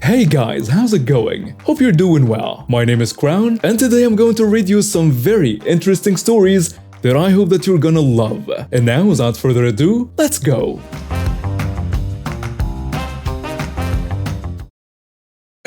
Hey guys, how's it going? Hope you're doing well. My name is Crown, and today I'm going to read you some very interesting stories that I hope that you're gonna love. And now, without further ado, let's go!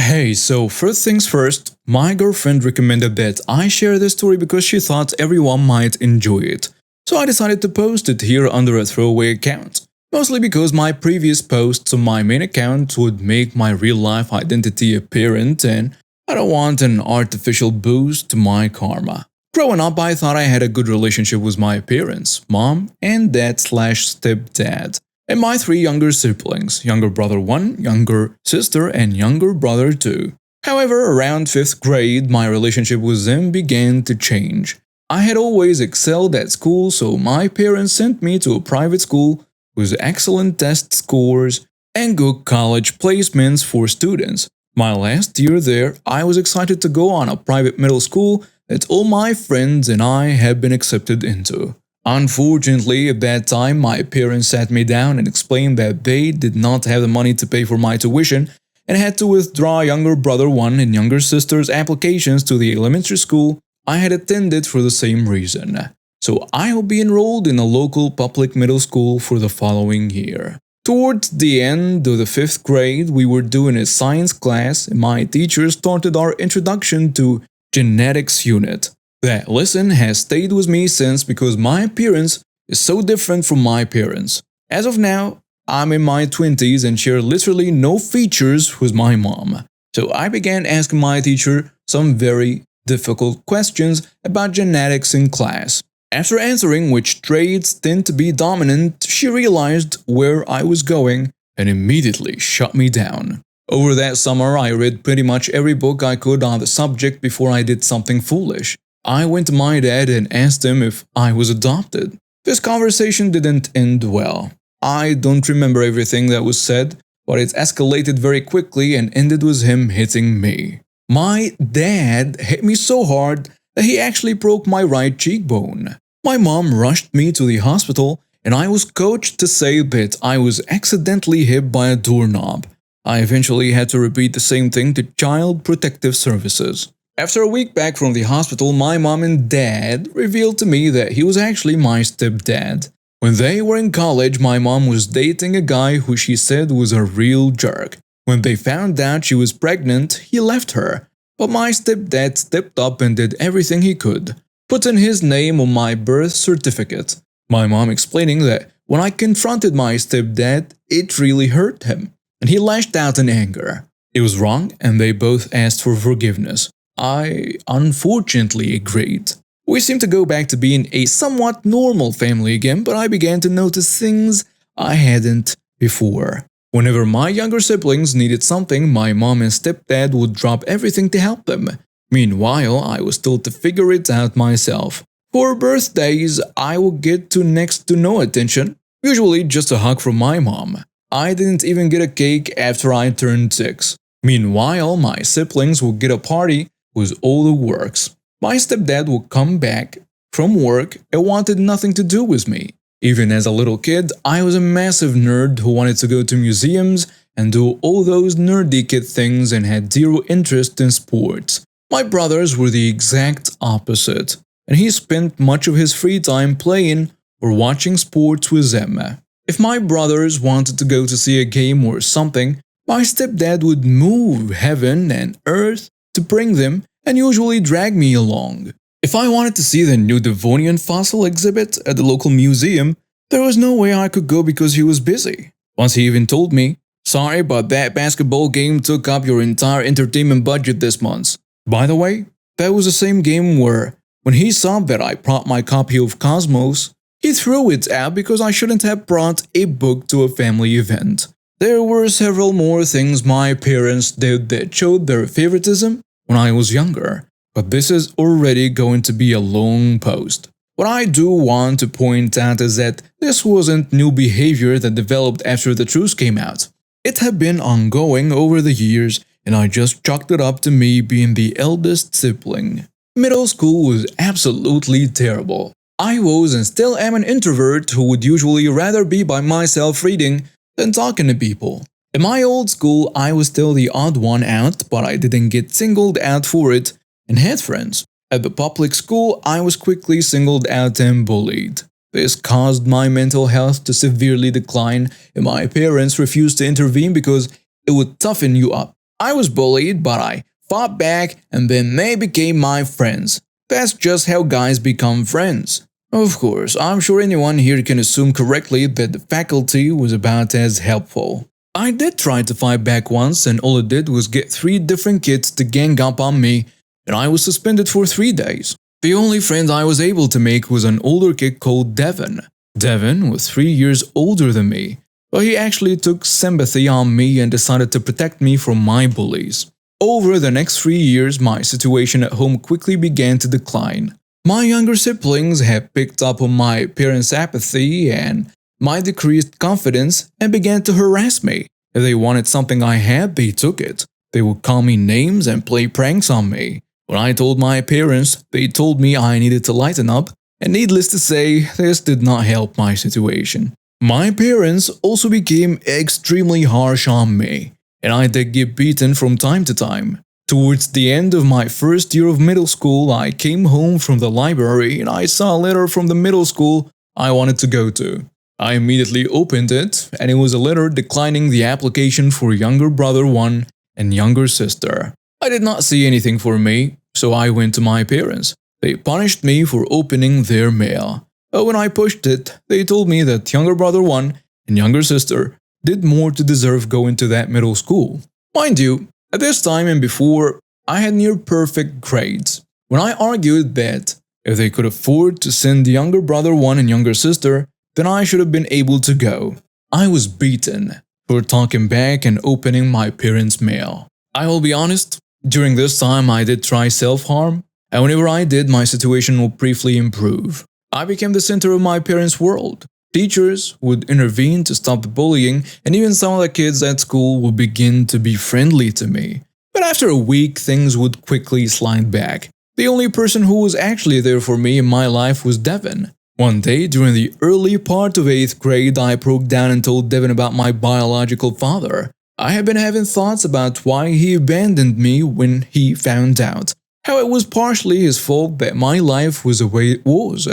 Hey, so first things first, my girlfriend recommended that I share this story because she thought everyone might enjoy it. So I decided to post it here under a throwaway account. Mostly because my previous posts on my main account would make my real-life identity apparent, and I don't want an artificial boost to my karma. Growing up, I thought I had a good relationship with my parents, mom and dad/stepdad, and my three younger siblings, younger brother 1, younger sister, and younger brother 2. However, around 5th grade, my relationship with them began to change. I had always excelled at school, so my parents sent me to a private school with excellent test scores and good college placements for students. My last year there, I was excited to go on a private middle school that all my friends and I had been accepted into. Unfortunately, at that time, my parents sat me down and explained that they did not have the money to pay for my tuition and had to withdraw younger brother 1 and younger sister's applications to the elementary school I had attended for the same reason. So I will be enrolled in a local public middle school for the following year. Towards the end of the 5th grade, we were doing a science class and my teacher started our introduction to genetics unit. That lesson has stayed with me since because my appearance is so different from my parents. As of now, I'm in my 20s and share literally no features with my mom. So I began asking my teacher some very difficult questions about genetics in class. After answering which traits tend to be dominant, she realized where I was going and immediately shut me down. Over that summer, I read pretty much every book I could on the subject before I did something foolish. I went to my dad and asked him if I was adopted. This conversation didn't end well. I don't remember everything that was said, but it escalated very quickly and ended with him hitting me. My dad hit me so hard that he actually broke my right cheekbone. My mom rushed me to the hospital and I was coached to say that I was accidentally hit by a doorknob. I eventually had to repeat the same thing to Child Protective Services. After a week back from the hospital, my mom and dad revealed to me that he was actually my stepdad. When they were in college, my mom was dating a guy who she said was a real jerk. When they found out she was pregnant, he left her. But my stepdad stepped up and did everything he could, putting his name on my birth certificate. My mom explaining that when I confronted my stepdad, it really hurt him, and he lashed out in anger. It was wrong, and they both asked for forgiveness. I unfortunately agreed. We seemed to go back to being a somewhat normal family again, but I began to notice things I hadn't before. Whenever my younger siblings needed something, my mom and stepdad would drop everything to help them. Meanwhile, I was still to figure it out myself. For birthdays, I would get to next to no attention, usually just a hug from my mom. I didn't even get a cake after I turned 6. Meanwhile, my siblings would get a party with all the works. My stepdad would come back from work and wanted nothing to do with me. Even as a little kid, I was a massive nerd who wanted to go to museums and do all those nerdy kid things and had zero interest in sports. My brothers were the exact opposite, and he spent much of his free time playing or watching sports with them. If my brothers wanted to go to see a game or something, my stepdad would move heaven and earth to bring them and usually drag me along. If I wanted to see the new Devonian fossil exhibit at the local museum, there was no way I could go because he was busy. Once he even told me, "Sorry, but that basketball game took up your entire entertainment budget this month." By the way, that was the same game where, when he saw that I brought my copy of Cosmos, he threw it out because I shouldn't have brought a book to a family event. There were several more things my parents did that showed their favoritism when I was younger. But this is already going to be a long post. What I do want to point out is that this wasn't new behavior that developed after the truth came out. It had been ongoing over the years, and I just chalked it up to me being the eldest sibling. Middle school was absolutely terrible. I was and still am an introvert who would usually rather be by myself reading than talking to people. In my old school, I was still the odd one out, but I didn't get singled out for it and had friends. At the public school, I was quickly singled out and bullied. This caused my mental health to severely decline, and my parents refused to intervene because it would toughen you up. I was bullied, but I fought back, and then they became my friends. That's just how guys become friends. Of course, I'm sure anyone here can assume correctly that the faculty was about as helpful. I did try to fight back once, and all it did was get 3 different kids to gang up on me, and I was suspended for 3 days. The only friend I was able to make was an older kid called Devin. Devin was 3 years older than me, but he actually took sympathy on me and decided to protect me from my bullies. Over the next 3 years, my situation at home quickly began to decline. My younger siblings had picked up on my parents' apathy and my decreased confidence and began to harass me. If they wanted something I had, they took it. They would call me names and play pranks on me. When I told my parents, they told me I needed to lighten up, and needless to say, this did not help my situation. My parents also became extremely harsh on me, and I did get beaten from time to time. Towards the end of my first year of middle school, I came home from the library and I saw a letter from the middle school I wanted to go to. I immediately opened it, and it was a letter declining the application for younger brother 1 and younger sister. I did not see anything for me, so I went to my parents. They punished me for opening their mail. But when I pushed it, they told me that younger brother 1 and younger sister did more to deserve going to that middle school. Mind you, at this time and before, I had near perfect grades. When I argued that if they could afford to send younger brother 1 and younger sister, then I should have been able to go. I was beaten for talking back and opening my parents' mail. I will be honest, during this time I did try self-harm, and whenever I did, my situation would briefly improve. I became the center of my parents' world. Teachers would intervene to stop the bullying, and even some of the kids at school would begin to be friendly to me. But after a week, things would quickly slide back. The only person who was actually there for me in my life was Devin. One day, during the early part of 8th grade, I broke down and told Devin about my biological father. I had been having thoughts about why he abandoned me when he found out. How it was partially his fault that my life was the way it was.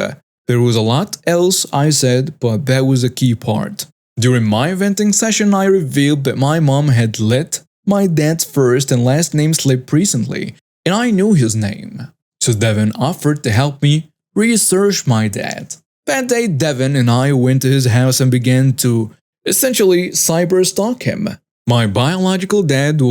There was a lot else I said, but that was a key part. During my venting session, I revealed that my mom had let my dad's first and last name slip recently, and I knew his name. So Devin offered to help me research my dad. That day, Devin and I went to his house and began to essentially cyber-stalk him. My biological dad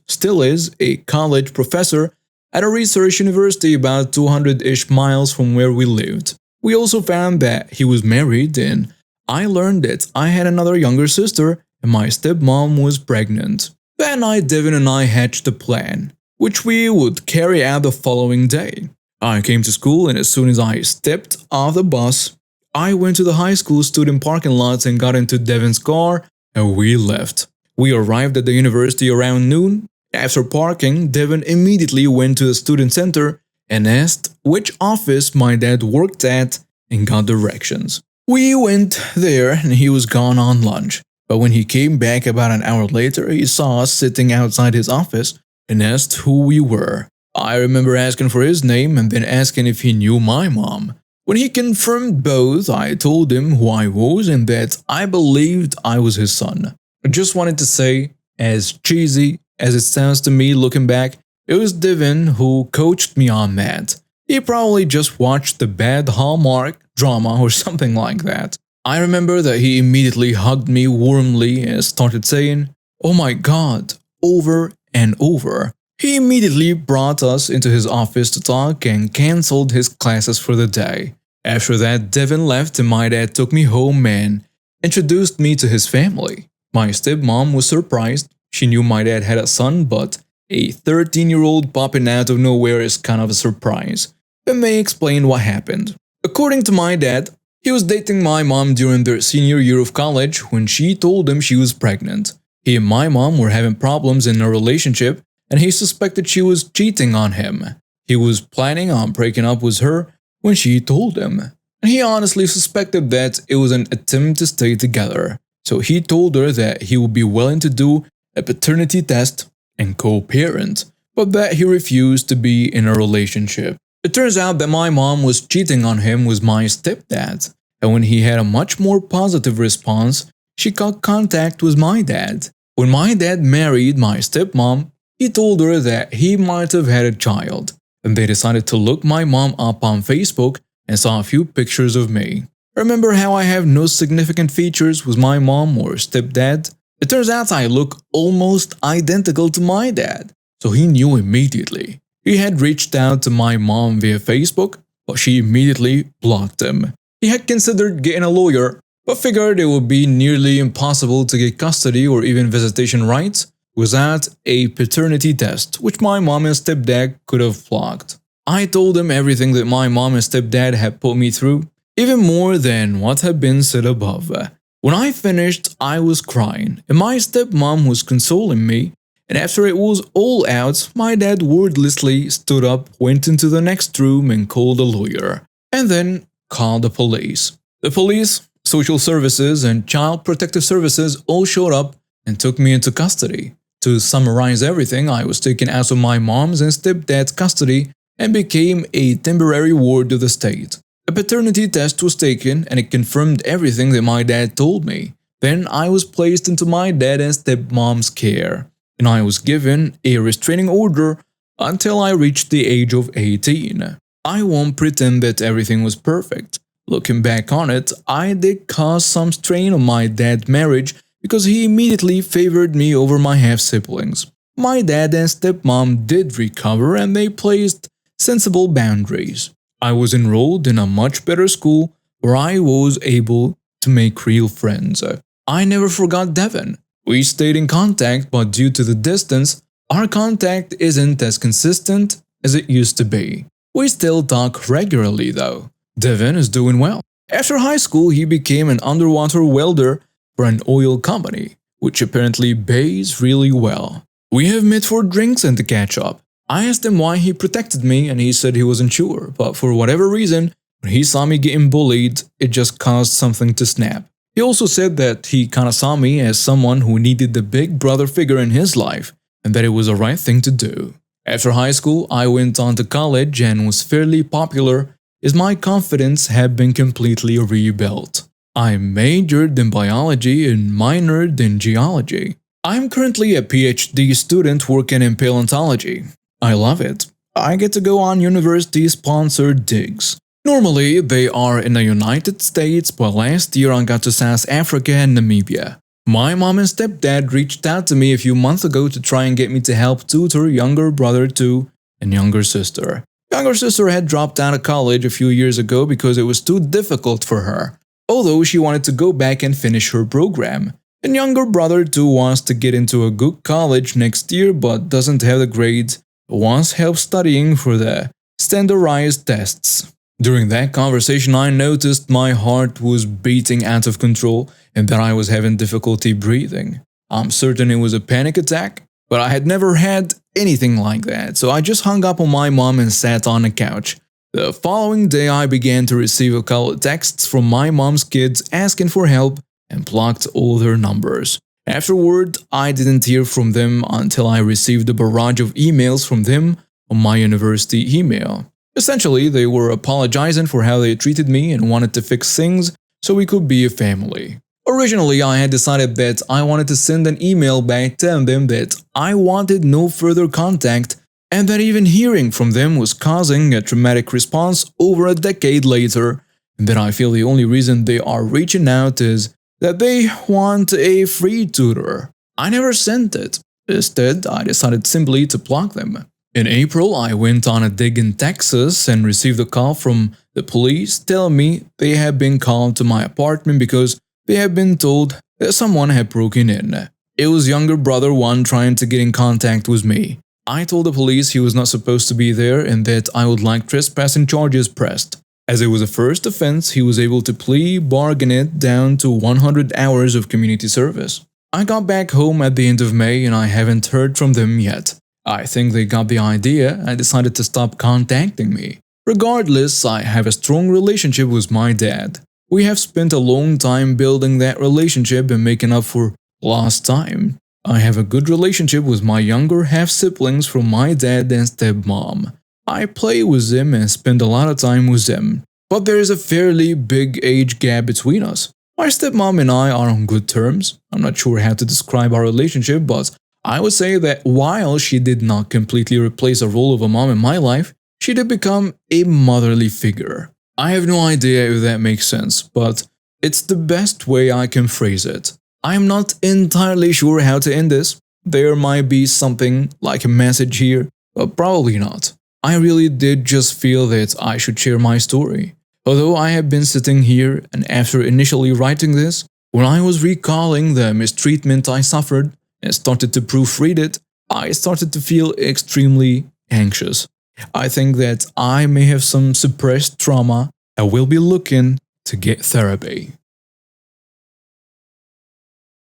still is, a college professor at a research university about 200-ish miles from where we lived. We also found that he was married, and I learned that I had another younger sister and my stepmom was pregnant. That night, Devin and I hatched a plan, which we would carry out the following day. I came to school, and as soon as I stepped off the bus, I went to the high school student parking lot and got into Devin's car, and we left. We arrived at the university around noon. After parking, Devin immediately went to the student center and asked which office my dad worked at and got directions. We went there and he was gone on lunch, but when he came back about an hour later, he saw us sitting outside his office and asked who we were. I remember asking for his name and then asking if he knew my mom. When he confirmed both, I told him who I was and that I believed I was his son. I just wanted to say, as cheesy as it sounds to me looking back, it was Devin who coached me on that. He probably just watched the bad Hallmark drama or something like that. I remember that he immediately hugged me warmly and started saying, "Oh my God," over and over. He immediately brought us into his office to talk and cancelled his classes for the day. After that, Devin left and my dad took me home and introduced me to his family. My stepmom was surprised. She knew my dad had a son, but a 13-year-old popping out of nowhere is kind of a surprise. Then they explained what happened. According to my dad, he was dating my mom during their senior year of college when she told him she was pregnant. He and my mom were having problems in their relationship, and he suspected she was cheating on him. He was planning on breaking up with her when she told him, and he honestly suspected that it was an attempt to stay together. So he told her that he would be willing to do a paternity test and co-parent, but that he refused to be in a relationship. It turns out that my mom was cheating on him with my stepdad, and when he had a much more positive response, she got contact with my dad. When my dad married my stepmom, he told her that he might have had a child, and they decided to look my mom up on Facebook and saw a few pictures of me. Remember how I have no significant features with my mom or stepdad? It turns out I look almost identical to my dad, so he knew immediately. He had reached out to my mom via Facebook, but she immediately blocked him. He had considered getting a lawyer, but figured it would be nearly impossible to get custody or even visitation rights without a paternity test, which my mom and stepdad could have blocked. I told him everything that my mom and stepdad had put me through, even more than what had been said above. When I finished, I was crying, and my stepmom was consoling me, and after it was all out, my dad wordlessly stood up, went into the next room and called a lawyer, and then called the police. The police, social services, and child protective services all showed up and took me into custody. To summarize everything, I was taken out of my mom's and stepdad's custody and became a temporary ward of the state. A paternity test was taken and it confirmed everything that my dad told me. Then I was placed into my dad and stepmom's care, and I was given a restraining order until I reached the age of 18. I won't pretend that everything was perfect. Looking back on it, I did cause some strain on my dad's marriage because he immediately favored me over my half-siblings. My dad and stepmom did recover and they placed sensible boundaries. I was enrolled in a much better school where I was able to make real friends. I never forgot Devin. We stayed in contact, but due to the distance, our contact isn't as consistent as it used to be. We still talk regularly though. Devin is doing well. After high school, he became an underwater welder for an oil company, which apparently pays really well. We have met for drinks and to catch up. I asked him why he protected me and he said he wasn't sure, but for whatever reason, when he saw me getting bullied, it just caused something to snap. He also said that he kinda saw me as someone who needed the big brother figure in his life and that it was the right thing to do. After high school, I went on to college and was fairly popular as my confidence had been completely rebuilt. I majored in biology and minored in geology. I'm currently a PhD student working in paleontology. I love it. I get to go on university-sponsored digs. Normally, they are in the United States, but last year I got to South Africa and Namibia. My mom and stepdad reached out to me a few months ago to try and get me to help tutor younger brother 2 and younger sister. Younger sister had dropped out of college a few years ago because it was too difficult for her, although she wanted to go back and finish her program. And younger brother 2 wants to get into a good college next year but doesn't have the grades, wants help studying for the standardized tests. During that conversation, I noticed my heart was beating out of control and that I was having difficulty breathing. I'm certain it was a panic attack, but I had never had anything like that, so I just hung up on my mom and sat on a couch. The following day, I began to receive a couple of texts from my mom's kids asking for help and blocked all their numbers. Afterward, I didn't hear from them until I received a barrage of emails from them on my university email. Essentially, they were apologizing for how they treated me and wanted to fix things so we could be a family. Originally, I had decided that I wanted to send an email back telling them that I wanted no further contact and that even hearing from them was causing a traumatic response over a decade later, and that I feel the only reason they are reaching out is that they want a free tutor. I never sent it. Instead, I decided simply to block them. In April, I went on a dig in Texas and received a call from the police telling me they had been called to my apartment because they had been told that someone had broken in. It was younger brother 1 trying to get in contact with me. I told the police he was not supposed to be there and that I would like trespassing charges pressed. As it was a first offense, he was able to plea bargain it down to 100 hours of community service. I got back home at the end of May and I haven't heard from them yet. I think they got the idea and decided to stop contacting me. Regardless, I have a strong relationship with my dad. We have spent a long time building that relationship and making up for lost time. I have a good relationship with my younger half-siblings from my dad and stepmom. I play with them and spend a lot of time with them. But there is a fairly big age gap between us. My stepmom and I are on good terms. I'm not sure how to describe our relationship, but I would say that while she did not completely replace the role of a mom in my life, she did become a motherly figure. I have no idea if that makes sense, but it's the best way I can phrase it. I am not entirely sure how to end this. There might be something like a message here, but probably not. I really did just feel that I should share my story. Although I have been sitting here and after initially writing this, when I was recalling the mistreatment I suffered and started to proofread it, I started to feel extremely anxious. I think that I may have some suppressed trauma and will be looking to get therapy.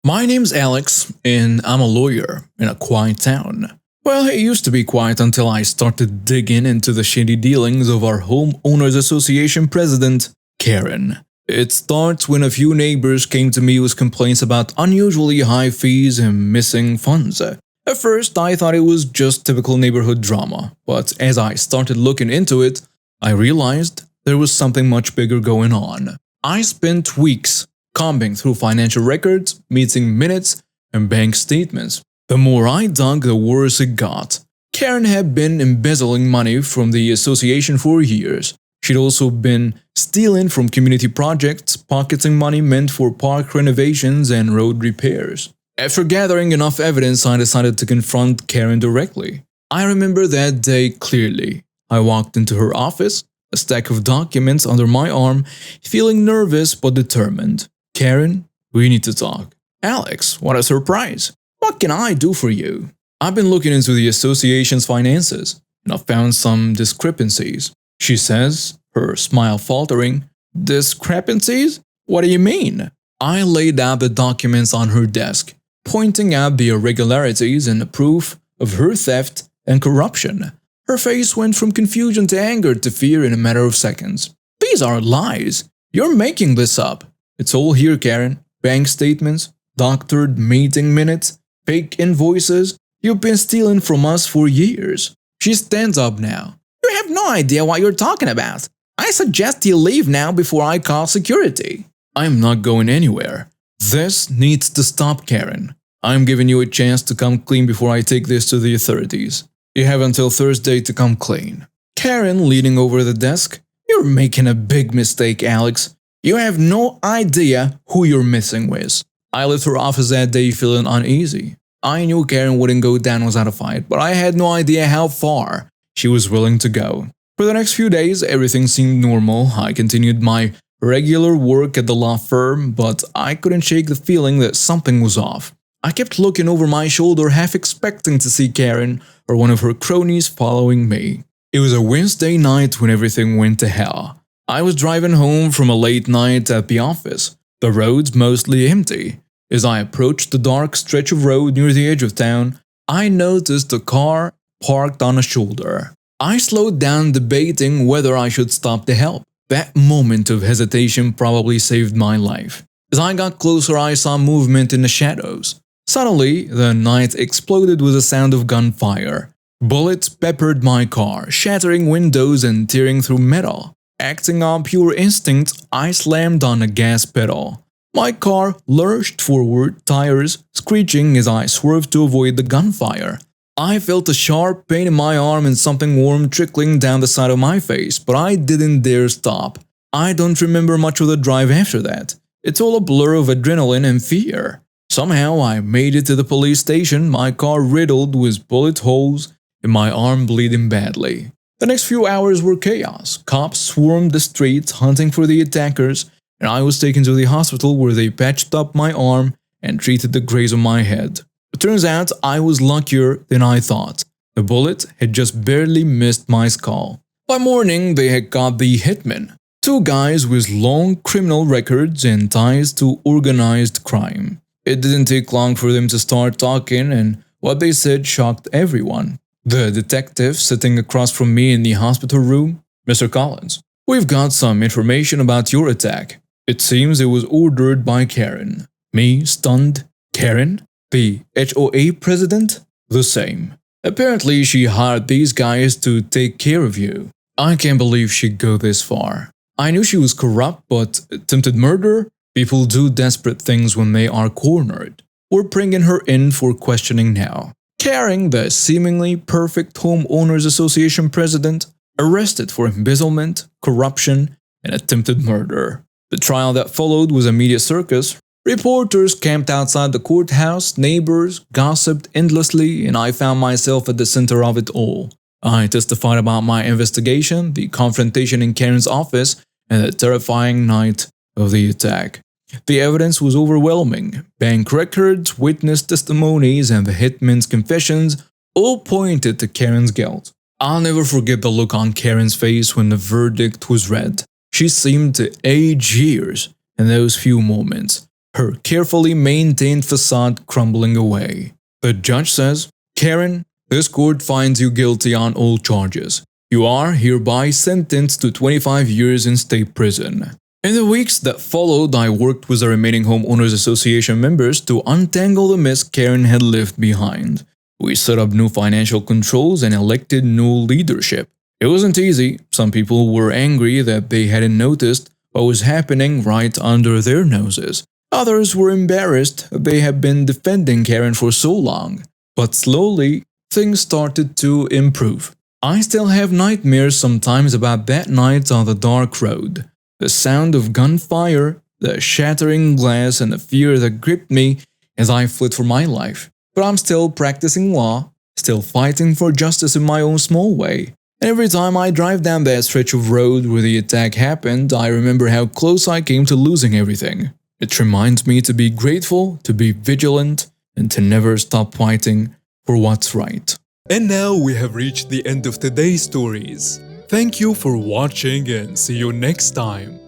My name's Alex, and I'm a lawyer in a quiet town. Well, it used to be quiet until I started digging into the shady dealings of our Homeowners Association president, Karen. It starts when a few neighbors came to me with complaints about unusually high fees and missing funds. At first, I thought it was just typical neighborhood drama, but as I started looking into it, I realized there was something much bigger going on. I spent weeks combing through financial records, meeting minutes, and bank statements. The more I dug, the worse it got. Karen had been embezzling money from the association for years. She'd also been stealing from community projects, pocketing money meant for park renovations and road repairs. After gathering enough evidence, I decided to confront Karen directly. I remember that day clearly. I walked into her office, a stack of documents under my arm, feeling nervous but determined. Karen, we need to talk. Alex, what a surprise. What can I do for you? I've been looking into the association's finances, and I've found some discrepancies. She says, her smile faltering. Discrepancies? What do you mean? I laid out the documents on her desk, pointing out the irregularities and the proof of her theft and corruption. Her face went from confusion to anger to fear in a matter of seconds. These are lies. You're making this up. It's all here, Karen. Bank statements, doctored meeting minutes, fake invoices. You've been stealing from us for years. She stands up now. You have no idea what you're talking about. I suggest you leave now before I call security. I'm not going anywhere. This needs to stop, Karen. I'm giving you a chance to come clean before I take this to the authorities. You have until Thursday to come clean. Karen, leaning over the desk. You're making a big mistake, Alex. You have no idea who you're messing with. I left her office that day feeling uneasy. I knew Karen wouldn't go down without a fight, but I had no idea how far she was willing to go. For the next few days, everything seemed normal. I continued my regular work at the law firm, but I couldn't shake the feeling that something was off. I kept looking over my shoulder, half expecting to see Karen or one of her cronies following me. It was a Wednesday night when everything went to hell. I was driving home from a late night at the office, the roads mostly empty. As I approached the dark stretch of road near the edge of town, I noticed a car parked on a shoulder. I slowed down, debating whether I should stop to help. That moment of hesitation probably saved my life. As I got closer, I saw movement in the shadows. Suddenly, the night exploded with a sound of gunfire. Bullets peppered my car, shattering windows and tearing through metal. Acting on pure instinct, I slammed on the gas pedal. My car lurched forward, tires screeching as I swerved to avoid the gunfire. I felt a sharp pain in my arm and something warm trickling down the side of my face, but I didn't dare stop. I don't remember much of the drive after that. It's all a blur of adrenaline and fear. Somehow I made it to the police station, my car riddled with bullet holes and my arm bleeding badly. The next few hours were chaos. Cops swarmed the streets hunting for the attackers, and I was taken to the hospital where they patched up my arm and treated the graze on my head. It turns out I was luckier than I thought. The bullet had just barely missed my skull. By morning, they had caught the hitmen, two guys with long criminal records and ties to organized crime. It didn't take long for them to start talking, and what they said shocked everyone. The detective sitting across from me in the hospital room, Mr. Collins, we've got some information about your attack. It seems it was ordered by Karen. Me, stunned. Karen? The HOA president? The same. Apparently, she hired these guys to take care of you. I can't believe she'd go this far. I knew she was corrupt, but attempted murder? People do desperate things when they are cornered. We're bringing her in for questioning now. Karen, the seemingly perfect homeowners association president, arrested for embezzlement, corruption, and attempted murder. The trial that followed was a media circus. Reporters camped outside the courthouse, neighbors gossiped endlessly, and I found myself at the center of it all. I testified about my investigation, the confrontation in Karen's office, and the terrifying night of the attack. The evidence was overwhelming. Bank records, witness testimonies, and the hitman's confessions all pointed to Karen's guilt. I'll never forget the look on Karen's face when the verdict was read. She seemed to age years in those few moments, her carefully maintained facade crumbling away. The judge says, "Karen, this court finds you guilty on all charges. You are hereby sentenced to 25 years in state prison." In the weeks that followed, I worked with the remaining homeowners association members to untangle the mess Karen had left behind. We set up new financial controls and elected new leadership. It wasn't easy. Some people were angry that they hadn't noticed what was happening right under their noses. Others were embarrassed they had been defending Karen for so long. But slowly, things started to improve. I still have nightmares sometimes about that night on the dark road. The sound of gunfire, the shattering glass, and the fear that gripped me as I fled for my life. But I'm still practicing law, still fighting for justice in my own small way. And every time I drive down that stretch of road where the attack happened, I remember how close I came to losing everything. It reminds me to be grateful, to be vigilant, and to never stop fighting for what's right. And now we have reached the end of today's stories. Thank you for watching and see you next time.